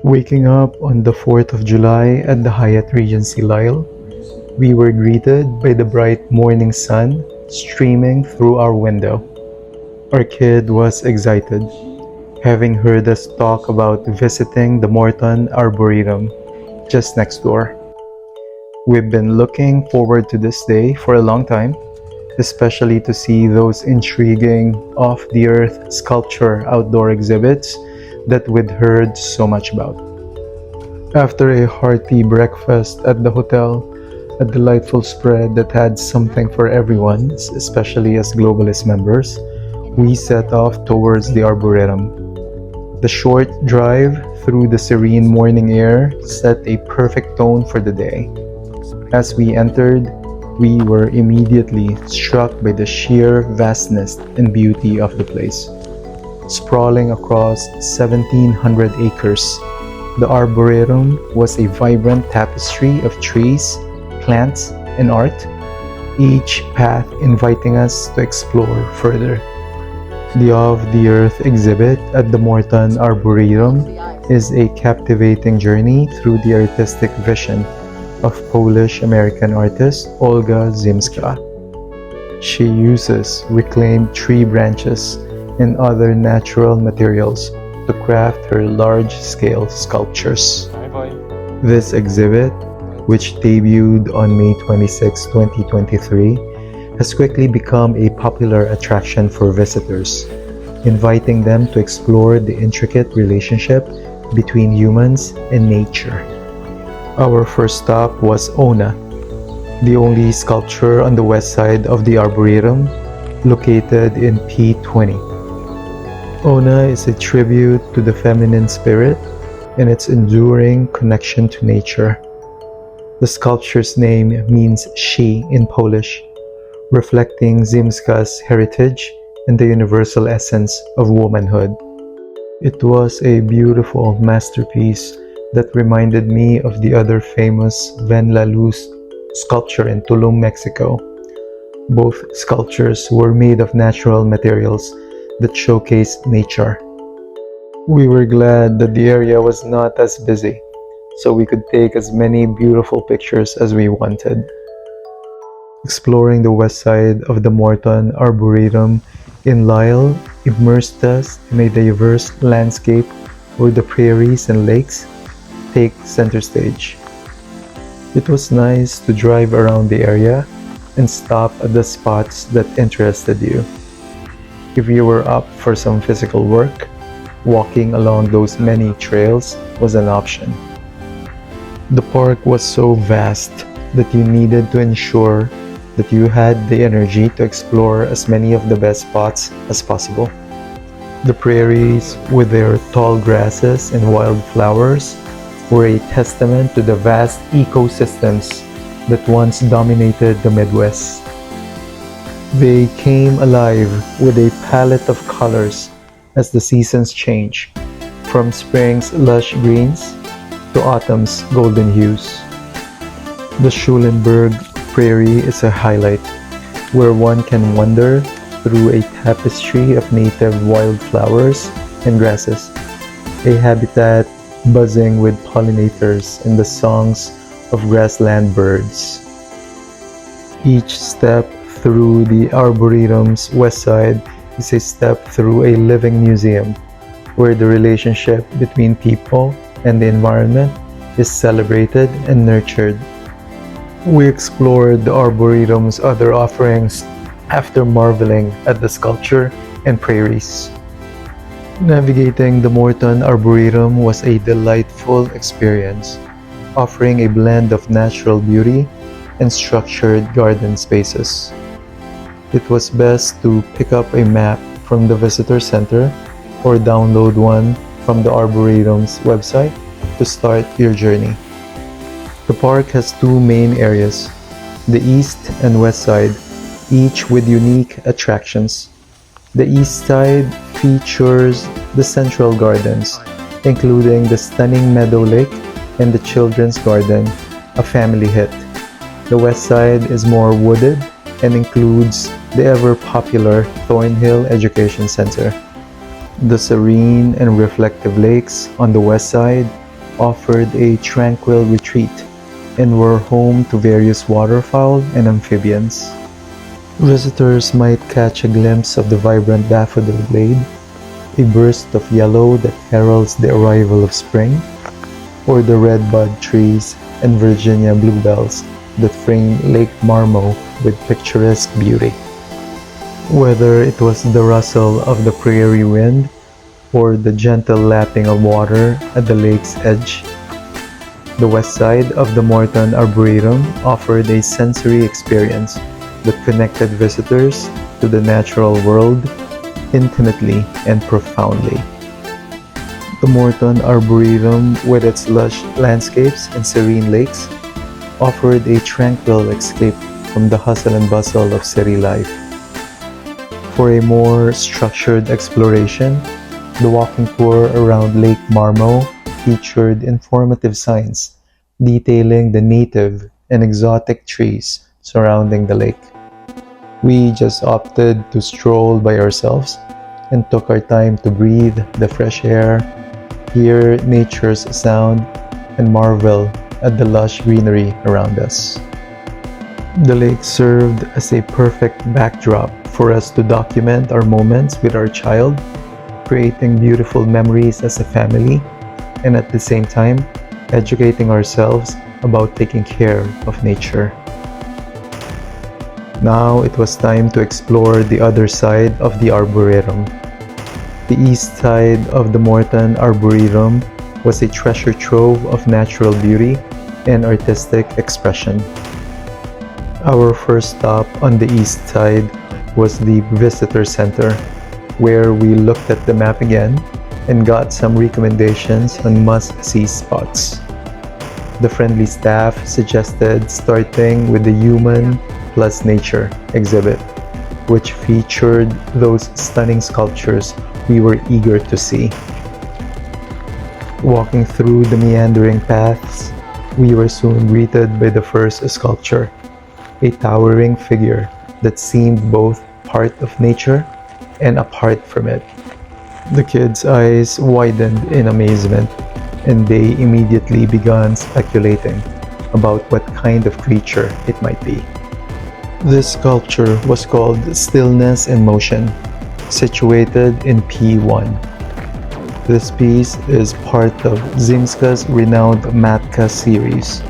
Waking up on the 4th of July at the Hyatt Regency Lyle, we were greeted by the bright morning sun streaming through our window. Our kid was excited, having heard us talk about visiting the Morton Arboretum just next door. We've been looking forward to this day for a long time, especially to see those intriguing off-the-earth sculpture outdoor exhibits that we'd heard so much about. After a hearty breakfast at the hotel, a delightful spread that had something for everyone, especially as Globalist members, we set off towards the Arboretum. The short drive through the serene morning air set a perfect tone for the day. As we entered, we were immediately struck by the sheer vastness and beauty of the place. Sprawling across 1,700 acres, the Arboretum was a vibrant tapestry of trees, plants, and art, each path inviting us to explore further. The Of-the-Earth exhibit at the Morton Arboretum is a captivating journey through the artistic vision of Polish-American artist Olga Zimska. She uses reclaimed tree branches and other natural materials to craft her large-scale sculptures. This exhibit, which debuted on May 26, 2023, has quickly become a popular attraction for visitors, inviting them to explore the intricate relationship between humans and nature. Our first stop was Ona, the only sculpture on the west side of the Arboretum, located in P20. Ona is a tribute to the feminine spirit and its enduring connection to nature. The sculpture's name means she in Polish, reflecting Zimska's heritage and the universal essence of womanhood. It was a beautiful masterpiece that reminded me of the other famous Ven La Luz sculpture in Tulum, Mexico. Both sculptures were made of natural materials that showcased nature. We were glad that the area was not as busy, so we could take as many beautiful pictures as we wanted. Exploring the west side of the Morton Arboretum in Lyle immersed us in a diverse landscape where the prairies and lakes take center stage. It was nice to drive around the area and stop at the spots that interested you. If you were up for some physical work, walking along those many trails was an option. The park was so vast that you needed to ensure that you had the energy to explore as many of the best spots as possible. The prairies, with their tall grasses and wildflowers, were a testament to the vast ecosystems that once dominated the Midwest. They came alive with a palette of colors as the seasons change, from spring's lush greens to autumn's golden hues. The Schulenburg Prairie is a highlight, where one can wander through a tapestry of native wildflowers and grasses, a habitat buzzing with pollinators and the songs of grassland birds. Each step through the Arboretum's west side is a step through a living museum, where the relationship between people and the environment is celebrated and nurtured. We explored the Arboretum's other offerings after marveling at the sculpture and prairies. Navigating the Morton Arboretum was a delightful experience, offering a blend of natural beauty and structured garden spaces. It was best to pick up a map from the visitor center or download one from the Arboretum's website to start your journey. The park has two main areas, the east and west side, each with unique attractions. The east side features the central gardens, including the stunning Meadow Lake and the Children's Garden, a family hit. The west side is more wooded and includes the ever-popular Thornhill Education Center. The serene and reflective lakes on the west side offered a tranquil retreat and were home to various waterfowl and amphibians. Visitors might catch a glimpse of the vibrant daffodil glade, a burst of yellow that heralds the arrival of spring, or the redbud trees and Virginia bluebells that frame Lake Marmo with picturesque beauty. Whether it was the rustle of the prairie wind or the gentle lapping of water at the lake's edge, the west side of the Morton Arboretum offered a sensory experience that connected visitors to the natural world intimately and profoundly. The Morton Arboretum, with its lush landscapes and serene lakes, offered a tranquil escape from the hustle and bustle of city life. For a more structured exploration, the walking tour around Lake Marmo featured informative signs detailing the native and exotic trees surrounding the lake. We just opted to stroll by ourselves and took our time to breathe the fresh air, hear nature's sound, and marvel at the lush greenery around us. The lake served as a perfect backdrop for us to document our moments with our child, creating beautiful memories as a family, and at the same time, educating ourselves about taking care of nature. Now it was time to explore the other side of the Arboretum. The east side of the Morton Arboretum was a treasure trove of natural beauty and artistic expression. Our first stop on the east side was the Visitor Center, where we looked at the map again and got some recommendations on must-see spots. The friendly staff suggested starting with the Human plus Nature exhibit, which featured those stunning sculptures we were eager to see. Walking through the meandering paths, we were soon greeted by the first sculpture, a towering figure that seemed both part of nature and apart from it. The kids' eyes widened in amazement, and they immediately began speculating about what kind of creature it might be. This sculpture was called Stillness in Motion, situated in P1. This piece is part of Zimska's renowned Matka series.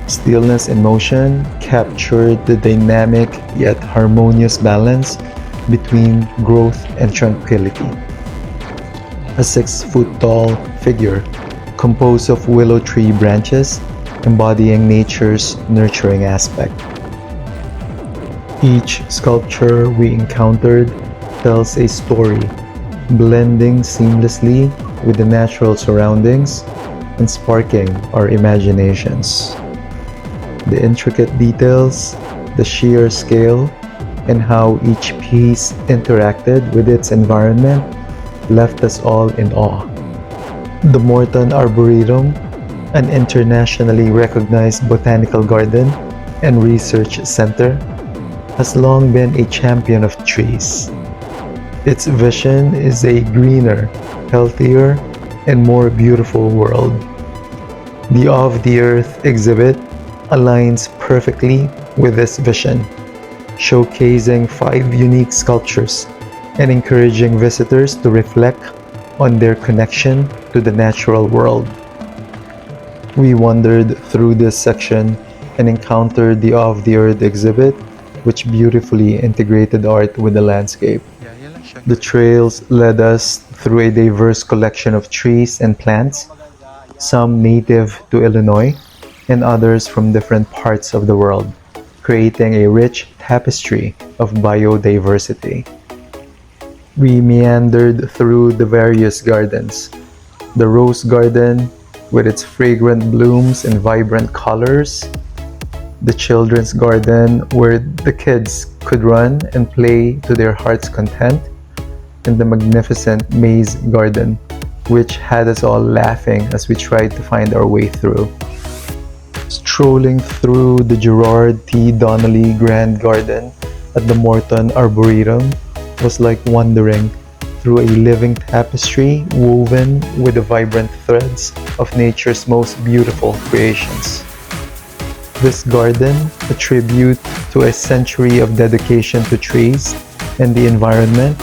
Stillness in Motion captured the dynamic yet harmonious balance between growth and tranquility. A 6-foot-tall figure composed of willow tree branches embodying nature's nurturing aspect. Each sculpture we encountered tells a story, blending seamlessly with the natural surroundings and sparking our imaginations. The intricate details, the sheer scale, and how each piece interacted with its environment left us all in awe. The Morton Arboretum, an internationally recognized botanical garden and research center, has long been a champion of trees. Its vision is a greener, healthier, and more beautiful world. The Of the Earth exhibit aligns perfectly with this vision, showcasing 5 unique sculptures and encouraging visitors to reflect on their connection to the natural world. We wandered through this section and encountered the Of the Earth exhibit, which beautifully integrated art with the landscape. The trails led us through a diverse collection of trees and plants, some native to Illinois and others from different parts of the world, creating a rich tapestry of biodiversity. We meandered through the various gardens. The Rose Garden, with its fragrant blooms and vibrant colors, the Children's Garden, where the kids could run and play to their heart's content, and the magnificent Maze Garden, which had us all laughing as we tried to find our way through. Strolling through the Gerard T. Donnelly Grand Garden at the Morton Arboretum was like wandering through a living tapestry woven with the vibrant threads of nature's most beautiful creations. This garden, a tribute to a century of dedication to trees and the environment,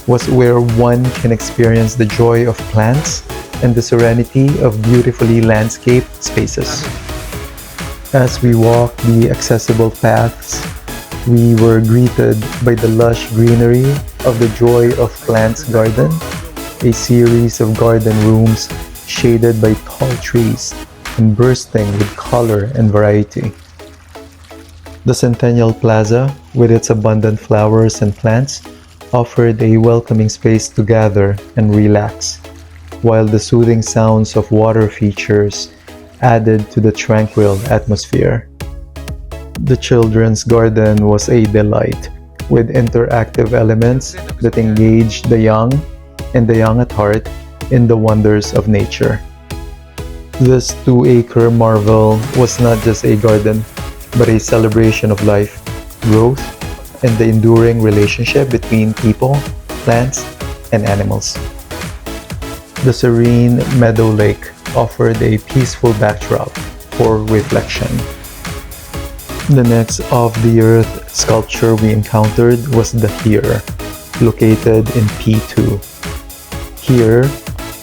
was where one can experience the joy of plants and the serenity of beautifully landscaped spaces. As we walked the accessible paths, we were greeted by the lush greenery of the Joy of Plants garden, a series of garden rooms shaded by tall trees and bursting with color and variety. The Centennial Plaza, with its abundant flowers and plants, offered a welcoming space to gather and relax, while the soothing sounds of water features added to the tranquil atmosphere. The children's garden was a delight, with interactive elements that engaged the young and the young at heart in the wonders of nature. This 2-acre marvel was not just a garden, but a celebration of life, growth, and the enduring relationship between people, plants, and animals. The serene meadow lake offered a peaceful backdrop for reflection. The next off-the-earth sculpture we encountered was the Here, located in P2. Here,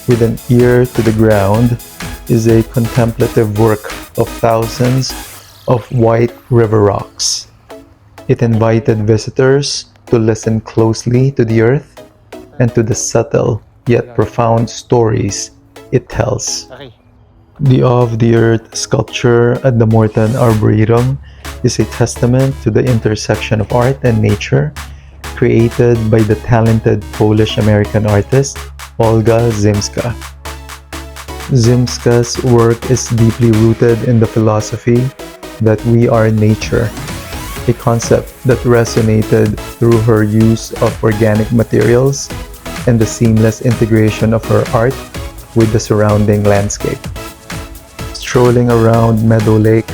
with an ear to the ground, is a contemplative work of thousands of white river rocks. It invited visitors to listen closely to the earth and to the subtle yet profound stories it tells. The off-the-earth sculpture at the Morton Arboretum is a testament to the intersection of art and nature, created by the talented Polish-American artist Olga Zimska. Zimska's work is deeply rooted in the philosophy that we are nature, a concept that resonated through her use of organic materials and the seamless integration of her art with the surrounding landscape. Strolling around Meadow Lake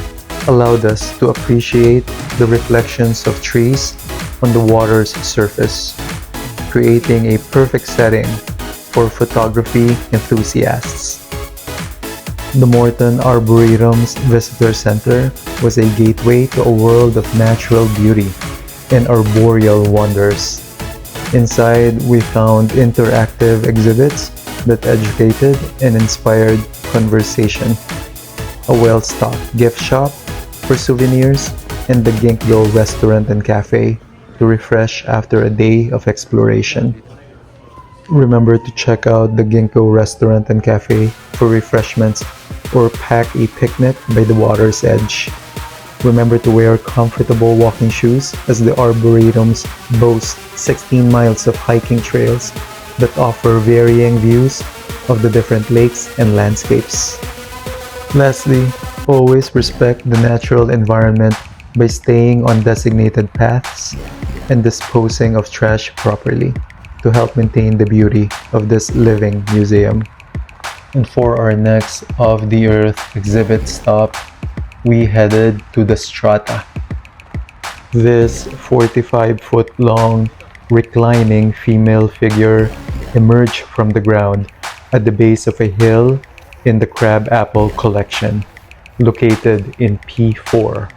allowed us to appreciate the reflections of trees on the water's surface, creating a perfect setting for photography enthusiasts. The Morton Arboretum's Visitor Center was a gateway to a world of natural beauty and arboreal wonders. Inside, we found interactive exhibits that educated and inspired conversation, a well-stocked gift shop for souvenirs, and the Ginkgo restaurant and cafe to refresh after a day of exploration. Remember to check out the Ginkgo restaurant and cafe for refreshments or pack a picnic by the water's edge. Remember to wear comfortable walking shoes, as the Arboretums boast 16 miles of hiking trails that offer varying views of the different lakes and landscapes. Lastly, always respect the natural environment by staying on designated paths and disposing of trash properly to help maintain the beauty of this living museum. And for our next off-the-earth exhibit stop, we headed to the Strata. This 45-foot-long reclining female figure emerged from the ground at the base of a hill in the Crabapple Collection, located in P4.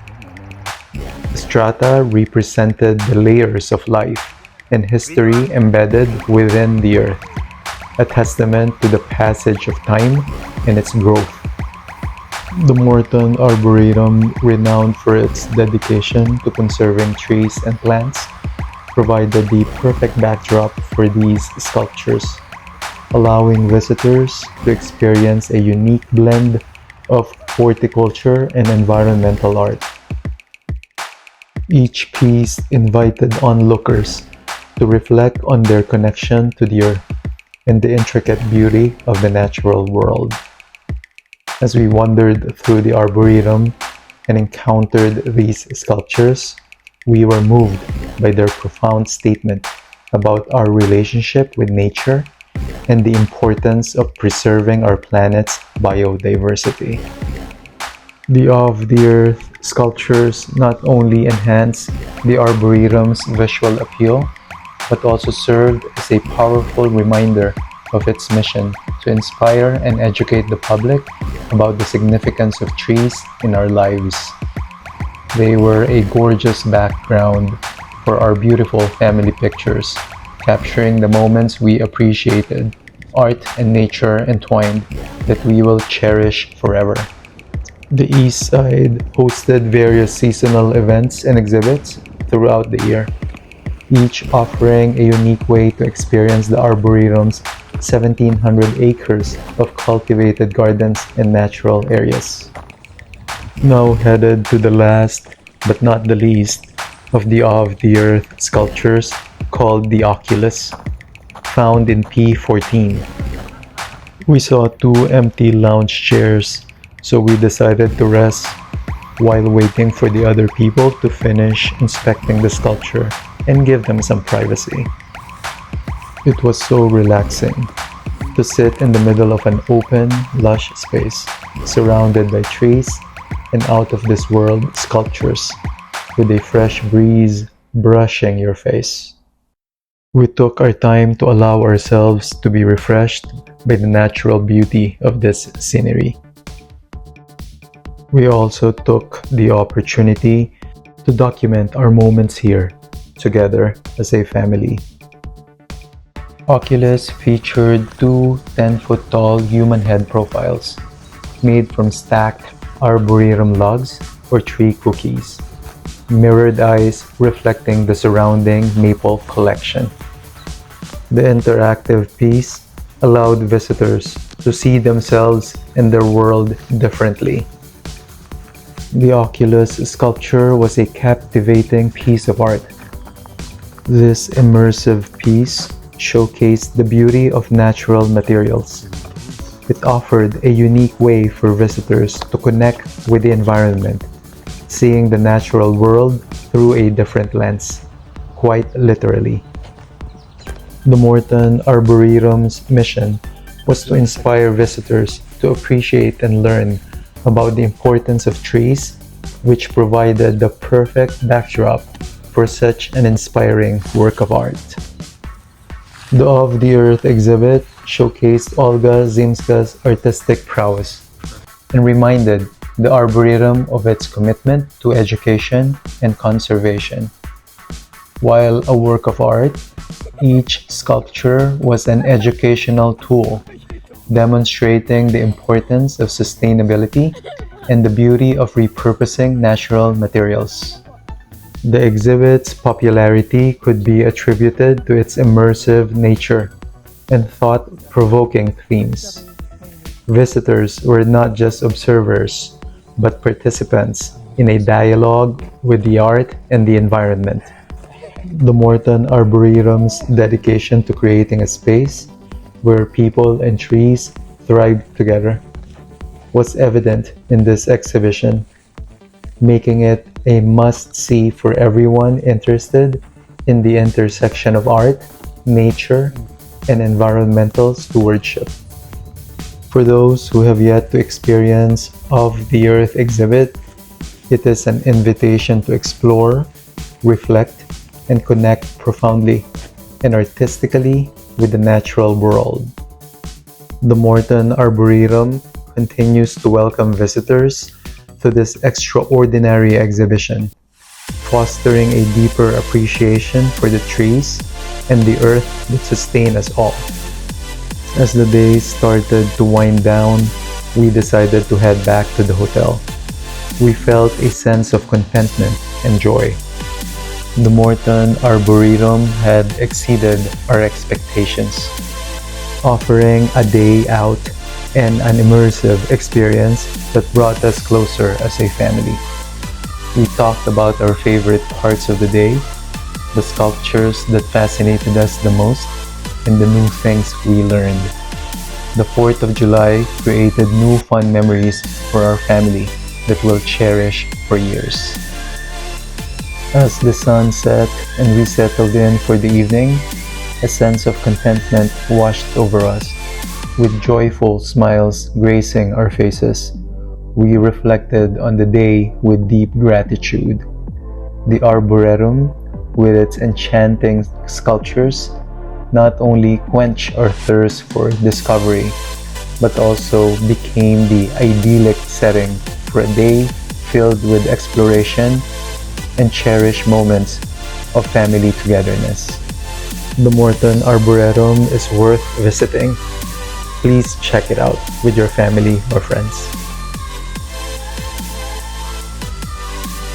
The strata represented the layers of life and history embedded within the earth, a testament to the passage of time and its growth. The Morton Arboretum, renowned for its dedication to conserving trees and plants, provided the perfect backdrop for these sculptures, allowing visitors to experience a unique blend of horticulture and environmental art. Each piece invited onlookers to reflect on their connection to the earth and the intricate beauty of the natural world. As we wandered through the Arboretum and encountered these sculptures, we were moved by their profound statement about our relationship with nature and the importance of preserving our planet's biodiversity. The off-the-earth sculptures not only enhance the Arboretum's visual appeal, but also served as a powerful reminder of its mission to inspire and educate the public about the significance of trees in our lives. They were a gorgeous background for our beautiful family pictures, capturing the moments we appreciated, art and nature entwined that we will cherish forever. The East Side hosted various seasonal events and exhibits throughout the year, each offering a unique way to experience the Arboretum's 1,700 acres of cultivated gardens and natural areas. Now headed to the last, but not the least, of the of-the-earth sculptures called the Oculus, found in P14. We saw two empty lounge chairs, so we decided to rest while waiting for the other people to finish inspecting the sculpture and give them some privacy. It was so relaxing to sit in the middle of an open, lush space, surrounded by trees and out-of-this-world sculptures, with a fresh breeze brushing your face. We took our time to allow ourselves to be refreshed by the natural beauty of this scenery. We also took the opportunity to document our moments here together as a family. Oculus featured two 10-foot tall human head profiles made from stacked arboretum logs or tree cookies, mirrored eyes reflecting the surrounding maple collection. The interactive piece allowed visitors to see themselves and their world differently. The Oculus sculpture was a captivating piece of art. This immersive piece showcased the beauty of natural materials. It offered a unique way for visitors to connect with the environment, seeing the natural world through a different lens, quite literally. The Morton Arboretum's mission was to inspire visitors to appreciate and learn about the importance of trees, which provided the perfect backdrop for such an inspiring work of art. The Of the Earth exhibit showcased Olga Zimska's artistic prowess and reminded the Arboretum of its commitment to education and conservation. While a work of art, each sculpture was an educational tool, demonstrating the importance of sustainability and the beauty of repurposing natural materials. The exhibit's popularity could be attributed to its immersive nature and thought-provoking themes. Visitors were not just observers, but participants in a dialogue with the art and the environment. The Morton Arboretum's dedication to creating a space where people and trees thrived together was evident in this exhibition, making it a must-see for everyone interested in the intersection of art, nature, and environmental stewardship. For those who have yet to experience Of the Earth exhibit, it is an invitation to explore, reflect, and connect profoundly and artistically with the natural world. The Morton Arboretum continues to welcome visitors to this extraordinary exhibition, fostering a deeper appreciation for the trees and the earth that sustain us all. As the day started to wind down, we decided to head back to the hotel. We felt a sense of contentment and joy. The Morton Arboretum had exceeded our expectations, offering a day out and an immersive experience that brought us closer as a family. We talked about our favorite parts of the day, the sculptures that fascinated us the most, and the new things we learned. The 4th of July created new fun memories for our family that we'll cherish for years. As the sun set and we settled in for the evening, a sense of contentment washed over us. With joyful smiles gracing our faces, we reflected on the day with deep gratitude. The Arboretum with its enchanting sculptures, not only quenched our thirst for discovery, but also became the idyllic setting for a day filled with exploration and cherished moments of family togetherness. The Morton Arboretum is worth visiting. Please check it out with your family or friends.